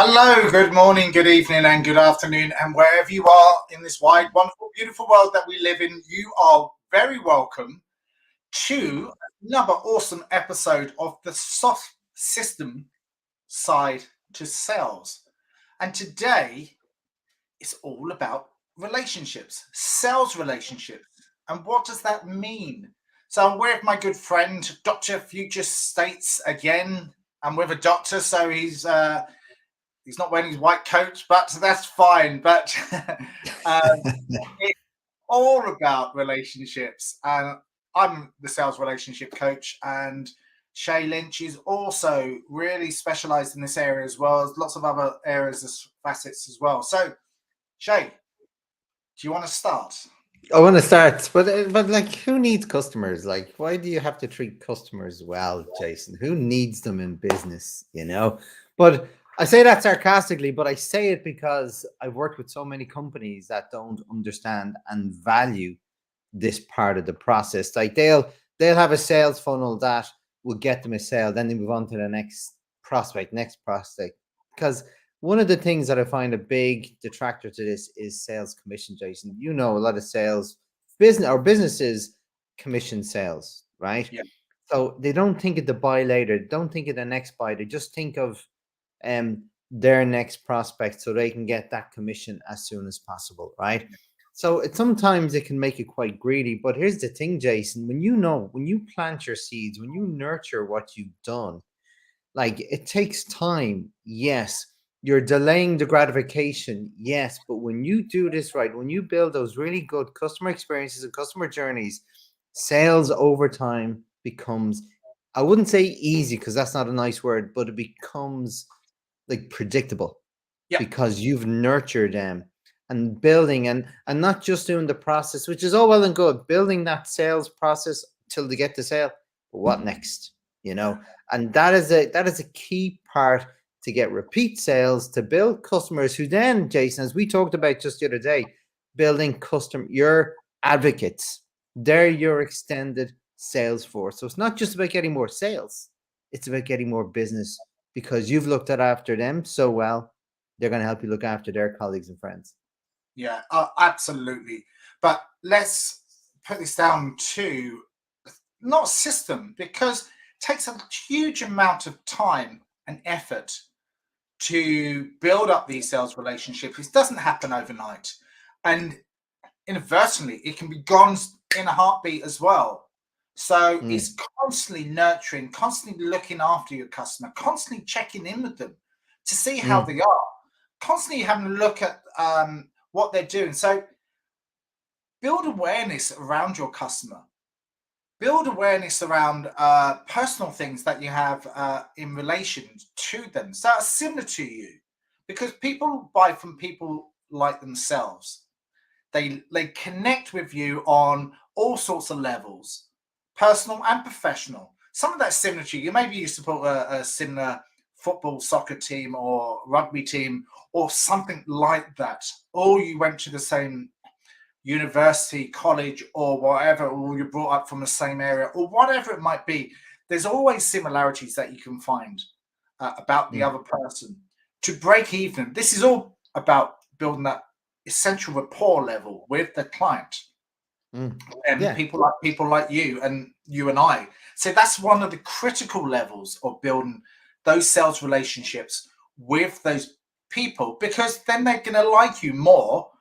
Hello, good morning, good evening, and good afternoon, and wherever you are in this wide, wonderful, beautiful world that we live in, you are very welcome to another awesome episode of the Soft System Side to Sales. And today it's all about relationships, sales relationships. And what does that mean? So I'm with my good friend, Dr. Future States again. I'm with a doctor, so he's not wearing his white coat, but that's fine. But it's all about relationships. And I'm the sales relationship coach. And Shay Lynch is also really specialized in this area as well as lots of other areas as facets as well. So, Shay, do you want to start? I want to start, but like, who needs customers? Like, why do you have to treat customers well, Jason? Who needs them in business? But I say that sarcastically, but I say it because I've worked with so many companies that don't understand and value this part of the process. Like they'll have a sales funnel that will get them a sale, then they move on to the next prospect. Because one of the things that I find a big detractor to this is sales commission, Jason. You know, a lot of sales businesses commission sales, right? Yeah. So they don't think of the buy later, don't think of the next buy. They just think of their next prospect so they can get that commission as soon as possible, right? So sometimes it can make you quite greedy. But here's the thing, Jason, when you plant your seeds, when you nurture what you've done, like, it takes time, yes. You're delaying the gratification, yes. But when you do this right, when you build those really good customer experiences and customer journeys, sales over time becomes, I wouldn't say easy because that's not a nice word, but it becomes like predictable Yeah. because you've nurtured them and building and not just doing the process, which is all well and good, building that sales process till they get the sale. But what next? And that is a key part to get repeat sales, to build customers who then, Jason, as we talked about just the other day, building your advocates. They're your extended sales force. So it's not just about getting more sales, it's about getting more business because you've looked after them so well. They're going to help you look after their colleagues and friends. Yeah, absolutely. But let's put this down to not system because it takes a huge amount of time and effort to build up these sales relationships. It doesn't happen overnight. And inadvertently, it can be gone in a heartbeat as well. So it's constantly nurturing, constantly looking after your customer, constantly checking in with them to see how they are, constantly having a look at what they're doing. So build awareness around your customer. Build awareness around personal things that you have in relation to them. So that's similar to you because people buy from people like themselves. They connect with you on all sorts of levels, personal and professional. Some of that's similar to you. Maybe you support a similar football, soccer team or rugby team or something like that. Or you went to the same university, college, or whatever, or you're brought up from the same area, or whatever it might be. There's always similarities that you can find about the other person. To break even, this is all about building that essential rapport level with the client and Yeah. people like you and I. So that's one of the critical levels of building those sales relationships with those people because then they're going to like you more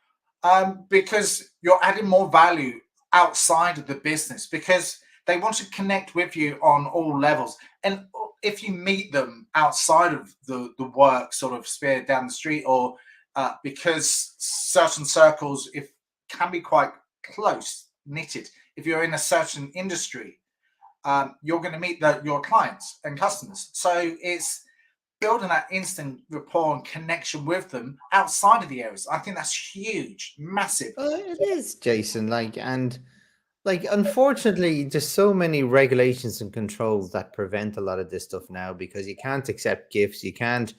because you're adding more value outside of the business because they want to connect with you on all levels. And if you meet them outside of the work sort of sphere down the street or because certain circles if can be quite close knitted. If you're in a certain industry, you're going to meet your clients and customers. So it's building that instant rapport and connection with them outside of the areas. I think that's huge, massive. It is, Jason. Like, unfortunately, there's so many regulations and controls that prevent a lot of this stuff now because you can't accept gifts. You can't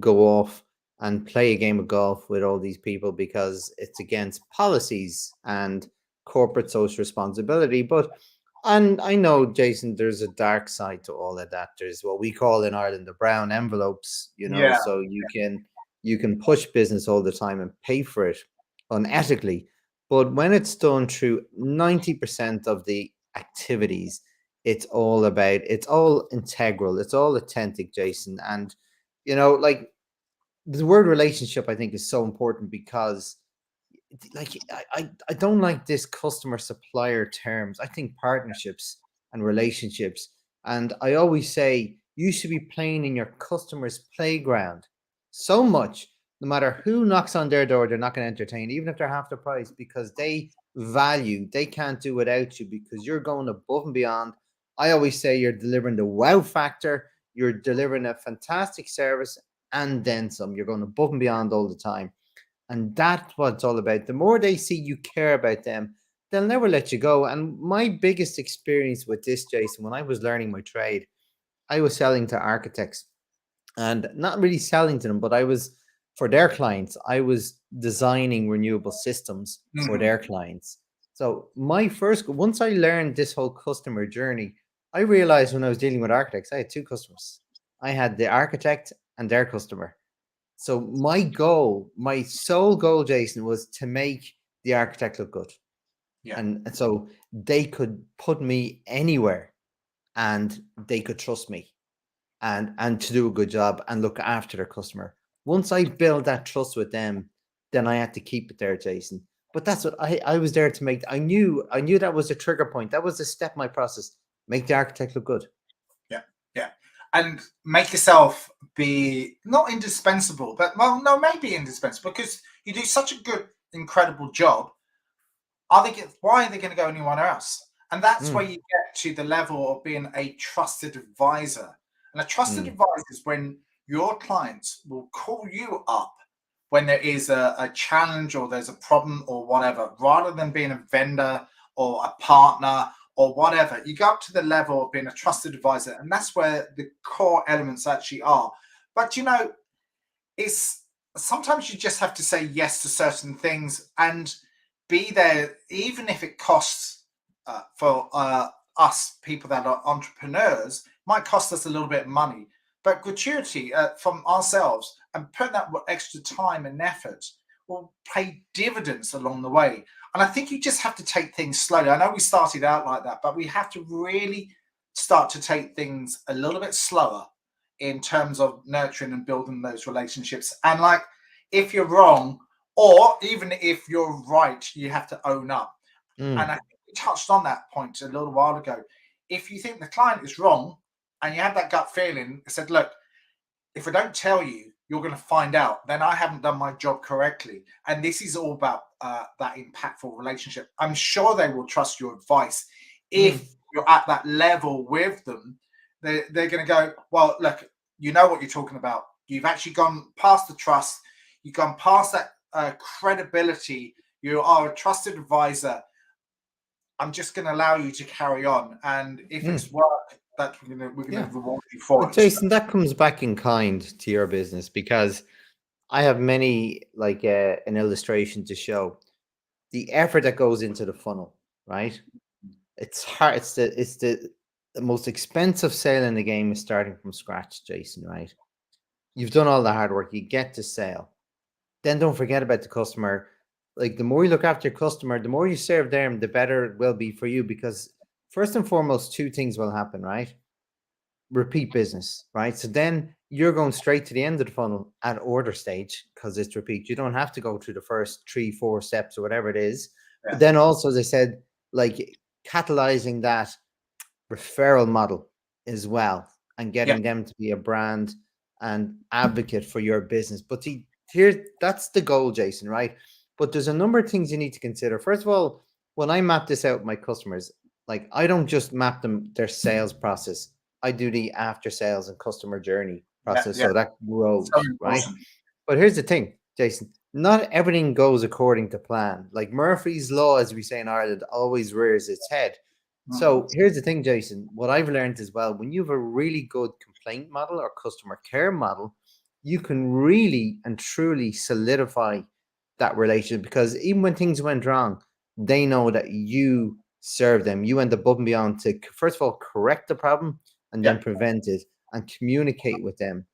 go off and play a game of golf with all these people because it's against policies and corporate social responsibility. But And I know, Jason, there's a dark side to all of that. There's what we call in Ireland the brown envelopes, Yeah. so you can push business all the time and pay for it unethically. But when it's done through 90% of the activities, it's all integral, it's all authentic, Jason. And like the word relationship, I think, is so important because like I don't like this customer supplier terms. I think partnerships and relationships. And I always say you should be playing in your customer's playground so much, no matter who knocks on their door, they're not going to entertain, even if they're half the price, because they can't do without you because you're going above and beyond. I always say you're delivering the wow factor, you're delivering a fantastic service, and then some. You're going above and beyond all the time. And that's what it's all about. The more they see you care about them, they'll never let you go. And my biggest experience with this, Jason, when I was learning my trade, I was selling to architects and not really selling to them, but for their clients, I was designing renewable systems for Mhm. their clients. So once I learned this whole customer journey, I realized when I was dealing with architects, I had two customers. I had the architect and their customer. So my sole goal, Jason, was to make the architect look good. Yeah. And so they could put me anywhere and they could trust me and to do a good job and look after their customer. Once I build that trust with them, then I had to keep it there, Jason. But that's what I was there to make. I knew that was a trigger point. That was a step in my process. Make the architect look good. Yeah. Yeah. And make yourself be not indispensable, but well, no, maybe indispensable because you do such a good, incredible job. Why are they going to go anywhere else? And that's where Mm, you get to the level of being a trusted advisor. And a trusted mm, advisor is when your clients will call you up when there is a challenge or there's a problem or whatever, rather than being a vendor or a partner or whatever. You go up to the level of being a trusted advisor, and that's where the core elements actually are. But it's sometimes you just have to say yes to certain things and be there, even if it costs for us people that are entrepreneurs, might cost us a little bit of money. But gratuity from ourselves and putting that extra time and effort will pay dividends along the way. And I think you just have to take things slowly. I know we started out like that, but we have to really start to take things a little bit slower in terms of nurturing and building those relationships. And like, if you're wrong, or even if you're right, you have to own up. And I mm, think we touched on that point a little while ago. If you think the client is wrong and you have that gut feeling, said, look, if I don't tell you, you're going to find out, then I haven't done my job correctly. And this is all about that impactful relationship. I'm sure they will trust your advice mm. if you're at that level with them. They're going to go, well, look, you know what you're talking about. You've actually gone past the trust. You've gone past that credibility. You are a trusted advisor. I'm just going to allow you to carry on. And if it's Mm. work, that we're going to Yeah. reward you for But it. Jason, that comes back in kind to your business because I have many like an illustration to show the effort that goes into the funnel, right? It's hard. The most expensive sale in the game is starting from scratch, Jason, right? You've done all the hard work, you get to sale. Then don't forget about the customer. Like the more you look after your customer, the more you serve them, the better it will be for you because first and foremost, two things will happen, right? Repeat business, right? So then you're going straight to the end of the funnel at order stage because it's repeat. You don't have to go through the first three, four steps or whatever it is. But Yeah. then also, as I said, like catalyzing that referral model as well and Yeah. getting them to be a brand and advocate for your business. But see, here, that's the goal, Jason, right? But there's a number of things you need to consider. First of all, when I map this out with my customers, like I don't just map them their sales process. I do the after sales and customer journey Yeah. process. Yeah. So that So grows, right? important. But here's the thing, Jason. Not everything goes according to plan. Like Murphy's Law, as we say in Ireland, always rears its head. Mhm. So here's the thing, Jason. What I've learned as well, when you have a really good complaint model or customer care model, you can really and truly solidify that relationship because even when things went wrong, they know that you serve them. You went above and beyond to, first of all, correct the problem and then prevent it and communicate with them.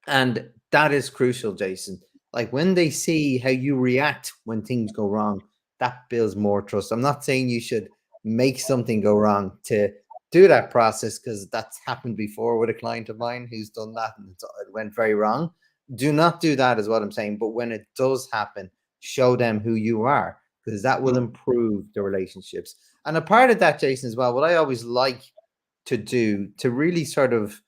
And that is crucial, Jason. Like when they see how you react when things go wrong, that builds more trust. I'm not saying you should make something go wrong to do that process, because that's happened before with a client of mine who's done that and it went very wrong. Do not do that, is what I'm saying. But when it does happen, show them who you are, because that will improve the relationships. And a part of that, Jason, as well, what I always like to do to really sort of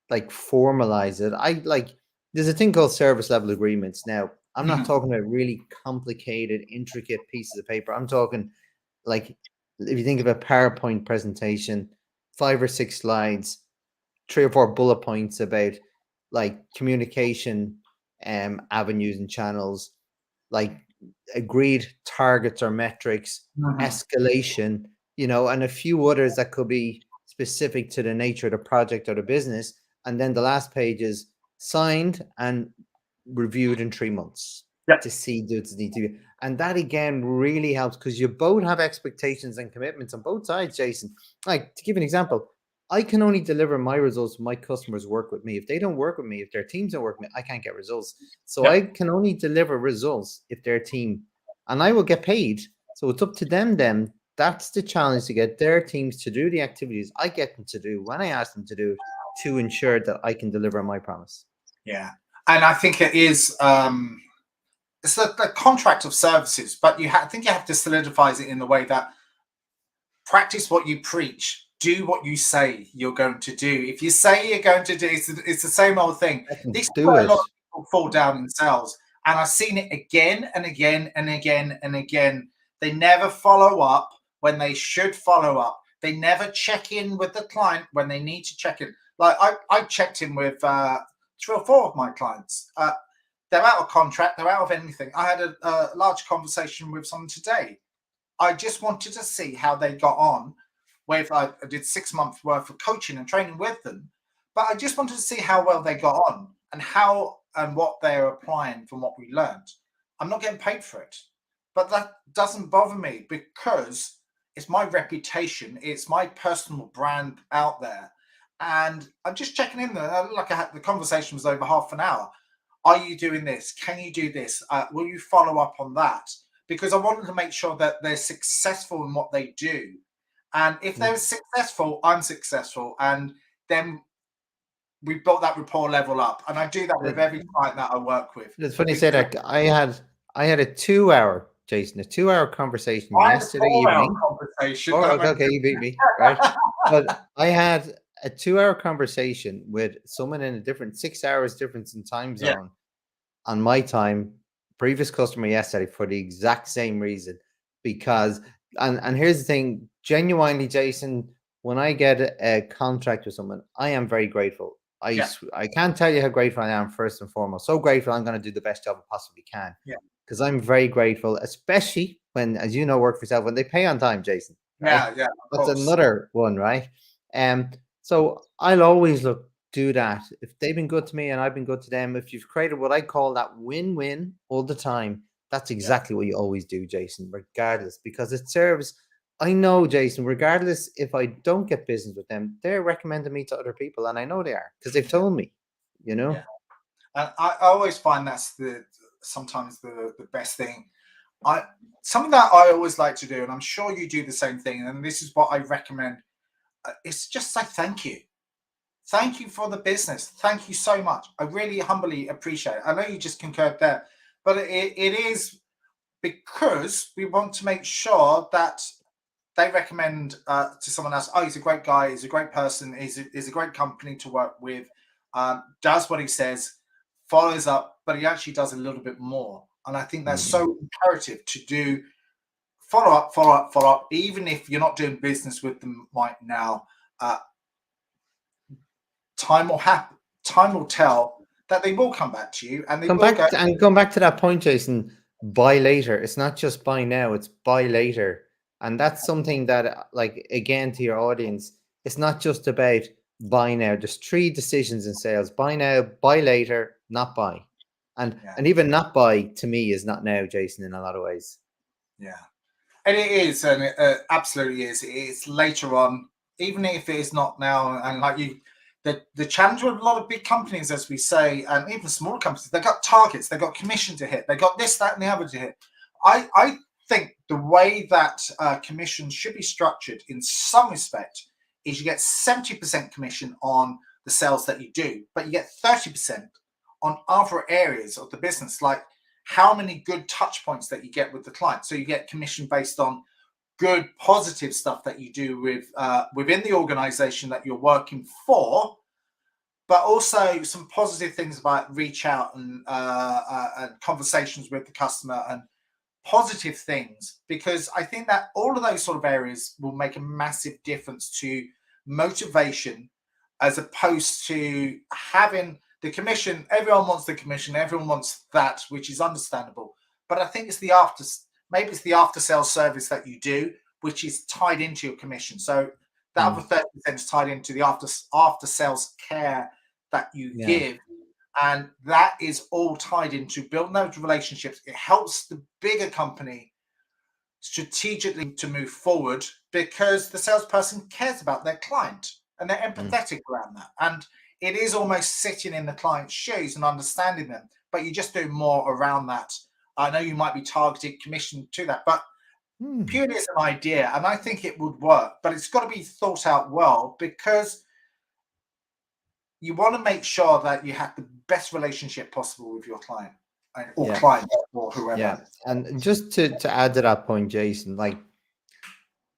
like formalize it, I like, there's a thing called service level agreements. Now, I'm not talking about really complicated, intricate pieces of paper. I'm talking like, if you think of a PowerPoint presentation, 5 or 6 slides, 3 or 4 bullet points about like communication avenues and channels, like agreed targets or metrics, escalation, and a few others that could be specific to the nature of the project or the business. And then the last page is signed and reviewed in 3 months to see does it need to be. And that again really helps, because you both have expectations and commitments on both sides, Jason. Like, to give an example, I can only deliver my results when my customers work with me. If they don't work with me, if their teams don't work with me, I can't get results. So I can only deliver results if their team, and I will get paid. So it's up to them then. That's the challenge, to get their teams to do the activities I get them to do when I ask them to do, to ensure that I can deliver my promise. Yeah. And I think it is, it's the contract of services, but I think you have to solidify it in the way that practice what you preach, do what you say you're going to do. If you say you're going to do, it's the same old thing. This is where a lot of people fall down in sales, and I've seen it again and again and again and again. They never follow up when they should follow up. They never check in with the client when they need to check in. Like I checked in with 3 or 4 of my clients. They're out of contract. They're out of anything. I had a large conversation with someone today. I just wanted to see how they got on. I did 6 months worth of coaching and training with them, but I just wanted to see how well they got on and how and what they're applying from what we learned. I'm not getting paid for it, but that doesn't bother me, because it's my reputation. It's my personal brand out there. And I'm just checking in there. Like the conversation was over half an hour. Are you doing this? Can you do this? Will you follow up on that? Because I wanted to make sure that they're successful in what they do. And if they're successful, I'm successful. And then we built that rapport level up. And I do that with every client that I work with. It's funny you say that. I had a 2-hour, Jason, a 2-hour conversation yesterday evening. Conversation. Okay, you beat me, right? But I had a 2-hour conversation with someone in a different 6 hours difference in time zone on my time, previous customer yesterday, for the exact same reason. Because and here's the thing, genuinely, Jason, when I get a contract with someone, I am very grateful. I can't tell you how grateful I am, first and foremost. So grateful, I'm going to do the best job I possibly can. Because I'm very grateful, especially when, as you know, work for yourself, when they pay on time, Jason. Right? That's another one, right? So I'll always do that. If they've been good to me and I've been good to them, if you've created what I call that win-win all the time, that's exactly what you always do, Jason, regardless, because it serves. I know, Jason, regardless if I don't get business with them, they're recommending me to other people, and I know they are, because they've told me, And I always find that's sometimes the best thing. Something that I always like to do, and I'm sure you do the same thing, and this is what I recommend, is just say thank you. Thank you for the business. Thank you so much. I really humbly appreciate it. I know you just concurred there, but it is because we want to make sure that they recommend to someone else, oh, he's a great guy, he's a great person, he's a great company to work with, does what he says, follows up, but he actually does a little bit more. And I think that's so imperative to do follow up, even if you're not doing business with them right now. Time will tell that they will come back to you, and they come back to that point, Jason. Buy later. It's not just buy now, it's buy later. And that's something that, like, again, to your audience, it's not just about buy now. There's 3 decisions in sales: buy now, buy later, not buy. And even not buy, to me, is not now, Jason, in a lot of ways. Yeah. And it is, and it absolutely is. It's later on, even if it is not now. And like you, the challenge with a lot of big companies, as we say, and even smaller companies, they've got targets, they've got commission to hit, they've got this, that, and the other to hit. I think the way that commission should be structured in some respect is you get 70% commission on the sales that you do, but you get 30% on other areas of the business, like how many good touch points that you get with the client. So you get commission based on good positive stuff that you do with within the organization that you're working for, but also some positive things about reach out and conversations with the customer and positive things, because I think that all of those sort of areas will make a massive difference to motivation, as opposed to having the commission. Everyone wants the commission, everyone wants that, which is understandable. But I think it's the maybe it's the after sales service that you do, which is tied into your commission. So the other 30% is tied into the after sales care that you give. And that is all tied into building those relationships. It helps the bigger company strategically to move forward, because the salesperson cares about their client and they're empathetic around that. And it is almost sitting in the client's shoes and understanding them, but you just do more around that. I know you might be targeting commission to that, but purely as an idea, and I think it would work, but it's got to be thought out well, because you want to make sure that you have the best relationship possible with your client or client or whoever. Yeah. And just to add to that point, Jason, like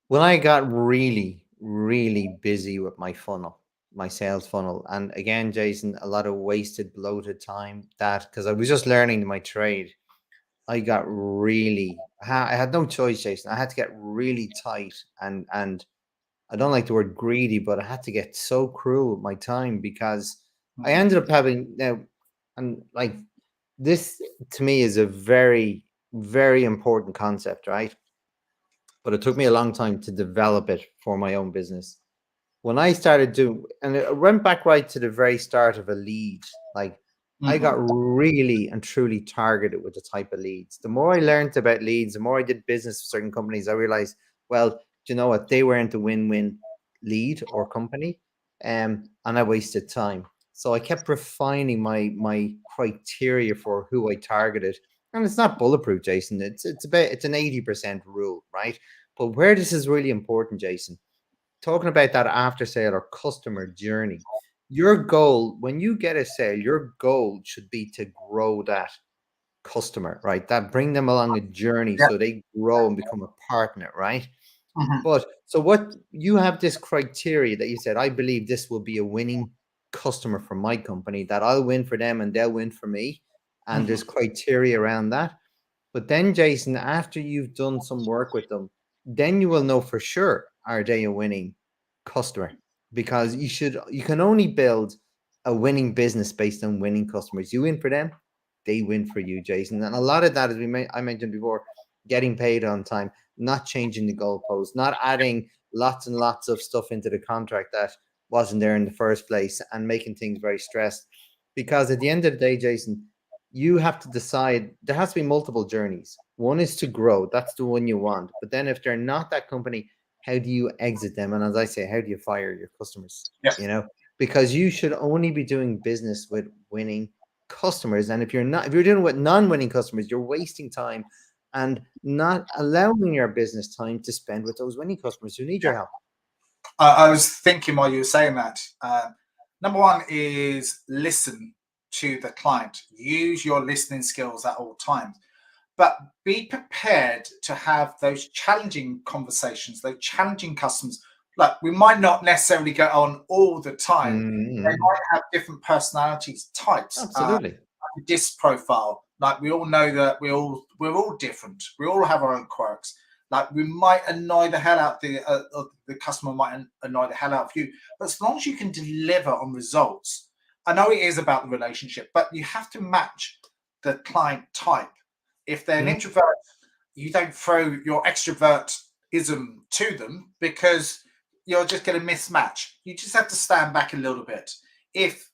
when I got really, really busy with my funnel, my sales funnel, and again, Jason, a lot of wasted, bloated time, that because I was just learning my trade, I got really, I had no choice, Jason. I had to get really tight, and I don't like the word greedy, but I had to get so cruel with my time, because I ended up having now, and like this to me is a very, very important concept, right? But it took me a long time to develop it for my own business. When I started doing, and it went back right to the very start of a lead, like I got really and truly targeted with the type of leads. The more I learned about leads, the more I did business with certain companies, I realized, well, do you know what? They weren't a win-win lead or company, and I wasted time. So I kept refining my criteria for who I targeted. And it's not bulletproof, Jason. It's an 80% rule, right? But where this is really important, Jason, talking about that after sale or customer journey, your goal when you get a sale, your goal should be to grow that customer, right? That bring them along a journey so they grow and become a partner, right? But so what you have this criteria that you said, I believe this will be a winning customer for my company, that I'll win for them and they'll win for me. And there's criteria around that. But then, Jason, after you've done some work with them, then you will know for sure, are they a winning customer? Because you can only build a winning business based on winning customers. You win for them, they win for you, Jason. And a lot of that, as I mentioned before, getting paid on time, not changing the goalposts, not adding lots and lots of stuff into the contract that wasn't there in the first place, and making things very stressed. Because at the end of the day, Jason, you have to decide, there has to be multiple journeys. One is to grow, that's the one you want. But then if they're not that company, how do you exit them? And as I say, how do you fire your customers? You know, because you should only be doing business with winning customers. And if you're doing with non-winning customers, you're wasting time and not allowing your business time to spend with those winning customers who need your help. I was thinking while you were saying that, number one is listen to the client. Use your listening skills at all times, but be prepared to have those challenging conversations, those challenging customers. Like, we might not necessarily go on all the time. They might have different personalities types. Absolutely. Disc profile. Like, we all know that we're all different. We all have our own quirks. Like, we might annoy the hell out the customer, might annoy the hell out of you. But as long as you can deliver on results, I know it is about the relationship, but you have to match the client type. If they're an introvert, you don't throw your extrovertism to them, because you're just going to mismatch. You just have to stand back a little bit. If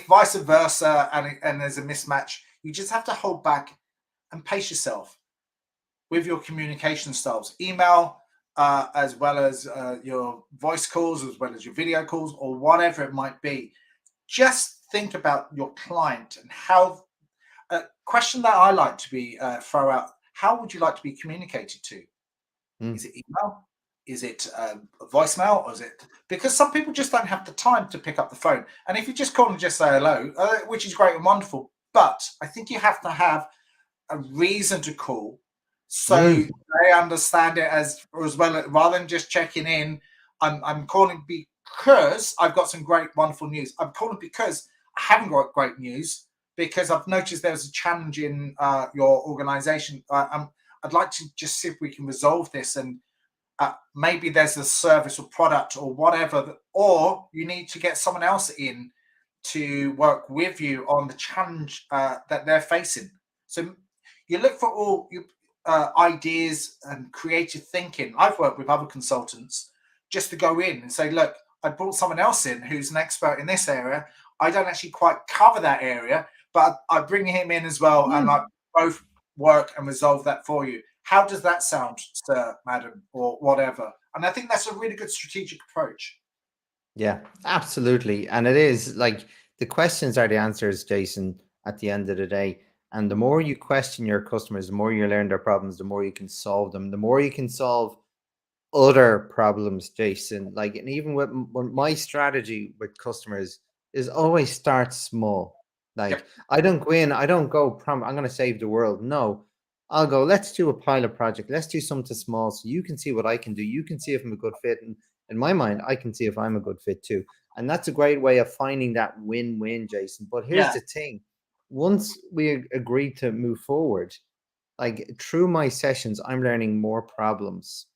vice versa and there's a mismatch, you just have to hold back and pace yourself. with your communication styles, email, as well as your voice calls, as well as your video calls, or whatever it might be. Just think about your client and how. A question that I like to be throw out: how would you like to be communicated to? Is it email? Is it a voicemail? Or is it, because some people just don't have the time to pick up the phone? And if you just call and just say hello, which is great and wonderful, but I think you have to have a reason to call, so they understand it as well, rather than just checking in. I'm calling because I've got some great wonderful news. I'm calling because I haven't got great news, because I've noticed there's a challenge in your organization. I'd like to just see if we can resolve this, and maybe there's a service or product or whatever, or you need to get someone else in to work with you on the challenge that they're facing. So you look for all your ideas and creative thinking. I've worked with other consultants just to go in and say, look, I brought someone else in who's an expert in this area. I don't actually quite cover that area, but I bring him in as well, and I both work and resolve that for you. How does that sound, sir, madam, or whatever? And I think that's a really good strategic approach. Yeah, absolutely. And it is like the questions are the answers, Jason, at the end of the day. And the more you question your customers, the more you learn their problems, the more you can solve them, the more you can solve other problems, Jason. Like, and even with my strategy with customers is always start small. Like, Yep. I don't go in, I don't go, I'm going to save the world. No, I'll go, let's do a pilot project. Let's do something small so you can see what I can do. You can see if I'm a good fit. And in my mind, I can see if I'm a good fit too. And that's a great way of finding that win-win, Jason. But here's the thing. Once we agree to move forward, like through my sessions, I'm learning more problems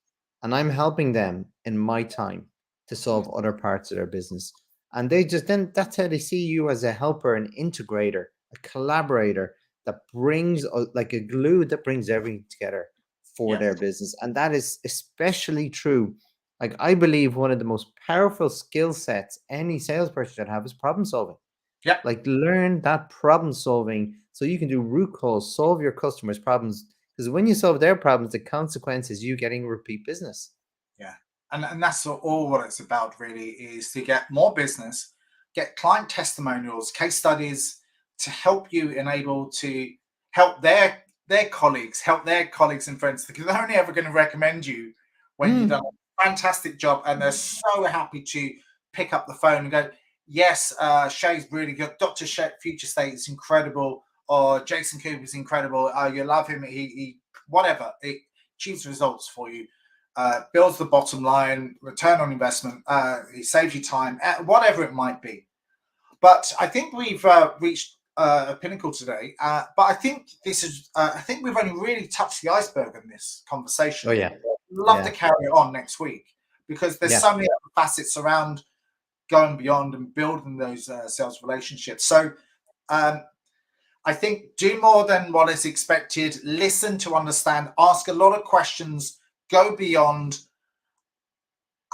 and I'm helping them in my time to solve other parts of their business. And they just then that's how they see you as a helper, an integrator, a collaborator that brings like a glue that brings everything together for their business. And that is especially true. Like I believe one of the most powerful skill sets any salesperson should have is problem solving. Yep. Like learn that problem solving so you can do root cause, solve your customers' problems. Because when you solve their problems, the consequence is you getting repeat business. Yeah. And that's all what it's about, really, is to get more business, get client testimonials, case studies, to help you enable to help their colleagues, and friends, because they're only ever going to recommend you when you've done a fantastic job, and they're so happy to pick up the phone and go, yes, Shay's really good. Dr. Shay, Future State is incredible, or Jason Cooper is incredible. You love him. He whatever. It achieves results for you. Builds the bottom line, return on investment. He saves you time, whatever it might be. But I think we've reached a pinnacle today. But I think this is. I think we've only really touched the iceberg in this conversation. Oh yeah, I'd love to carry it on next week, because there's so many other facets around going beyond and building those sales relationships. So I think do more than what is expected. Listen to understand. Ask a lot of questions. Go beyond.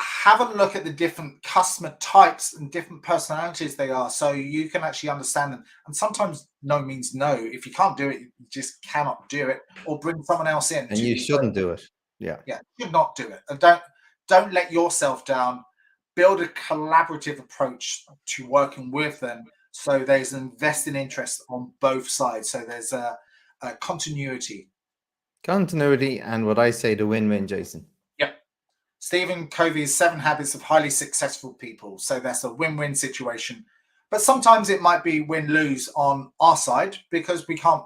Have a look at the different customer types and different personalities they are, so you can actually understand them. And sometimes no means no. If you can't do it, you just cannot do it, or bring someone else in. and you shouldn't do it. Yeah, should not do it. And don't let yourself down. Build a collaborative approach to working with them, so there's an invested interest on both sides. So there's a continuity. Continuity, and what I say, the win-win, Jason. Yep. Stephen Covey's 7 Habits of Highly Successful People. So that's a win-win situation. But sometimes it might be win-lose on our side, because we can't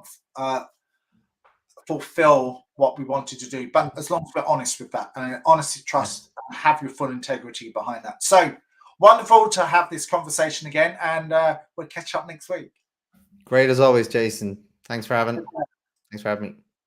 fulfill what we wanted to do. But as long as we're honest with that, and honesty, trust, and have your full integrity behind that. So wonderful to have this conversation again, and we'll catch up next week. Great as always, Jason. Thanks for having me.